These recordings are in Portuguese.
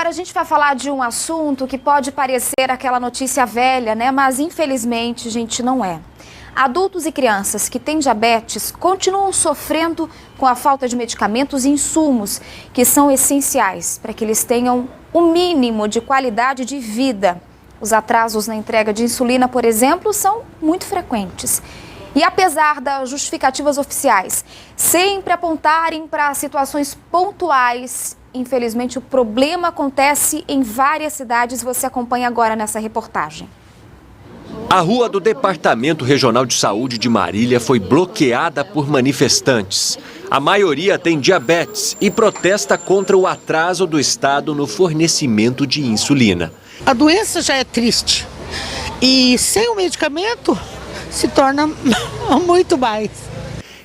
Agora a gente vai falar de um assunto que pode parecer aquela notícia velha, né? Mas infelizmente, gente, não é. Adultos e crianças que têm diabetes continuam sofrendo com a falta de medicamentos e insumos que são essenciais para que eles tenham o mínimo de qualidade de vida. Os atrasos na entrega de insulina, por exemplo, são muito frequentes. E apesar das justificativas oficiais sempre apontarem para situações pontuais, infelizmente o problema acontece em várias cidades. Você acompanha agora nessa reportagem. A rua do Departamento Regional de Saúde de Marília foi bloqueada por manifestantes. A maioria tem diabetes e protesta contra o atraso do Estado no fornecimento de insulina. A doença já é triste e sem o medicamento se torna muito mais.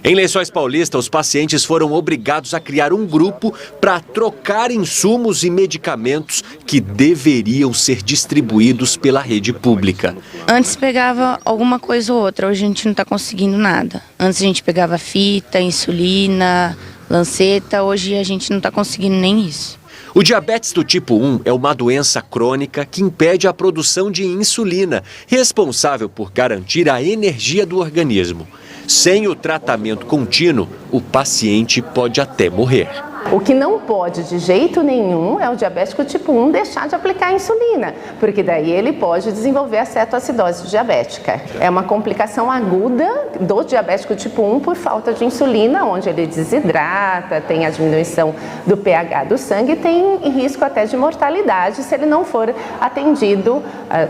Em Lençóis Paulista, os pacientes foram obrigados a criar um grupo para trocar insumos e medicamentos que deveriam ser distribuídos pela rede pública. Antes pegava alguma coisa ou outra, hoje a gente não está conseguindo nada. Antes a gente pegava fita, insulina, lanceta, hoje a gente não está conseguindo nem isso. O diabetes do tipo 1 é uma doença crônica que impede a produção de insulina, responsável por garantir a energia do organismo. Sem o tratamento contínuo, o paciente pode até morrer. O que não pode de jeito nenhum é o diabético tipo 1 deixar de aplicar a insulina, porque daí ele pode desenvolver a cetoacidose diabética. É uma complicação aguda do diabético tipo 1 por falta de insulina, onde ele desidrata, tem a diminuição do pH do sangue e tem risco até de mortalidade se ele não for atendido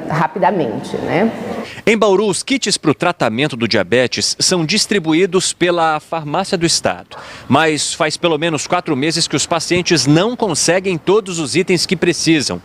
rapidamente, né? Em Bauru, os kits para o tratamento do diabetes são distribuídos pela farmácia do estado, mas faz pelo menos 4 meses que os pacientes não conseguem todos os itens que precisam.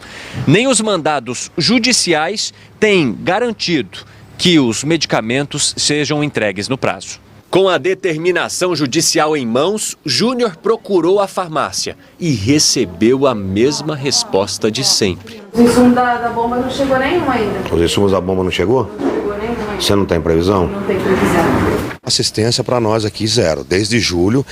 Nem os mandados judiciais têm garantido que os medicamentos sejam entregues no prazo. Com a determinação judicial em mãos, Júnior procurou a farmácia e recebeu a mesma resposta de sempre. O insumo da bomba não chegou nenhum ainda. Os insumos da bomba não chegou? Não chegou nenhum ainda. Você não tem previsão? Não tem previsão. Assistência para nós aqui zero. Desde julho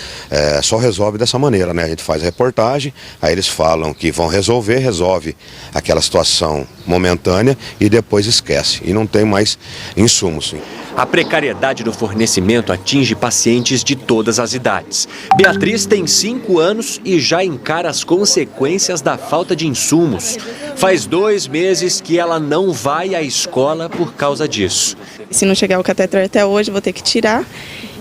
só resolve dessa maneira, né? A gente faz a reportagem, aí eles falam que vão resolve aquela situação momentânea e depois esquece. E não tem mais insumos. A precariedade do fornecimento atinge pacientes de todas as idades. Beatriz tem 5 anos e já encara as consequências da falta de insumos. Faz 2 meses que ela não vai à escola por causa disso. Se não chegar o catéter até hoje, vou ter que tirar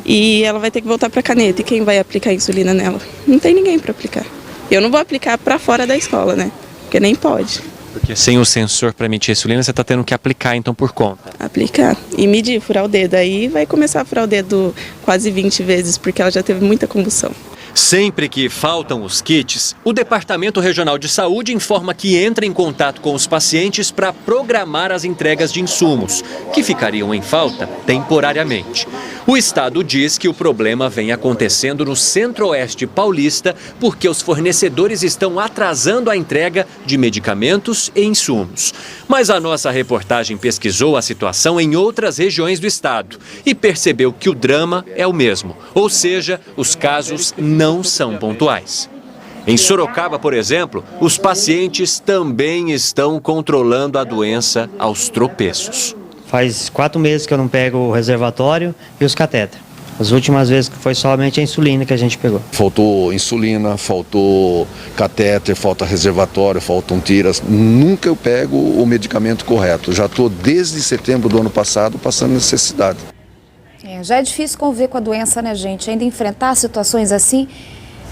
e ela vai ter que voltar para a caneta. E quem vai aplicar a insulina nela? Não tem ninguém para aplicar. Eu não vou aplicar para fora da escola, né? Porque nem pode. Porque sem o sensor para emitir a insulina, você está tendo que aplicar então por conta. Aplicar e medir, furar o dedo. Aí vai começar a furar o dedo quase 20 vezes, porque ela já teve muita convulsão. Sempre que faltam os kits, o Departamento Regional de Saúde informa que entra em contato com os pacientes para programar as entregas de insumos, que ficariam em falta temporariamente. O Estado diz que o problema vem acontecendo no Centro-Oeste paulista porque os fornecedores estão atrasando a entrega de medicamentos e insumos. Mas a nossa reportagem pesquisou a situação em outras regiões do estado e percebeu que o drama é o mesmo, ou seja, os casos não são pontuais. Em Sorocaba, por exemplo, os pacientes também estão controlando a doença aos tropeços. Faz 4 meses que eu não pego o reservatório e os catéter. As últimas vezes que foi somente a insulina que a gente pegou. Faltou insulina, faltou catéter, falta reservatório, faltam tiras. Nunca eu pego o medicamento correto. Já estou desde setembro do ano passado passando necessidade. Já é difícil conviver com a doença, né, gente? Ainda enfrentar situações assim,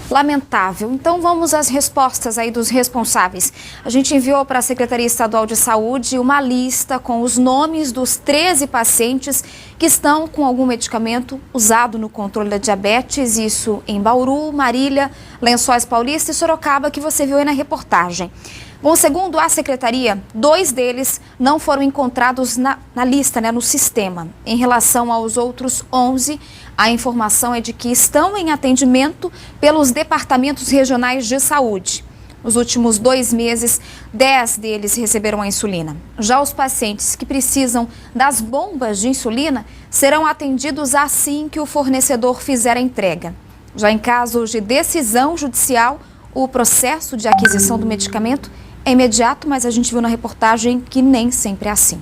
lamentável. Então vamos às respostas aí dos responsáveis. A gente enviou para a Secretaria Estadual de Saúde uma lista com os nomes dos 13 pacientes que estão com algum medicamento usado no controle da diabetes, isso em Bauru, Marília, Lençóis Paulista e Sorocaba, que você viu aí na reportagem. Bom, segundo a Secretaria, 2 deles não foram encontrados na lista, né, no sistema. Em relação aos outros 11, a informação é de que estão em atendimento pelos departamentos regionais de saúde. Nos últimos 2 meses, 10 deles receberam a insulina. Já os pacientes que precisam das bombas de insulina serão atendidos assim que o fornecedor fizer a entrega. Já em casos de decisão judicial, o processo de aquisição do medicamento é imediato, mas a gente viu na reportagem que nem sempre é assim.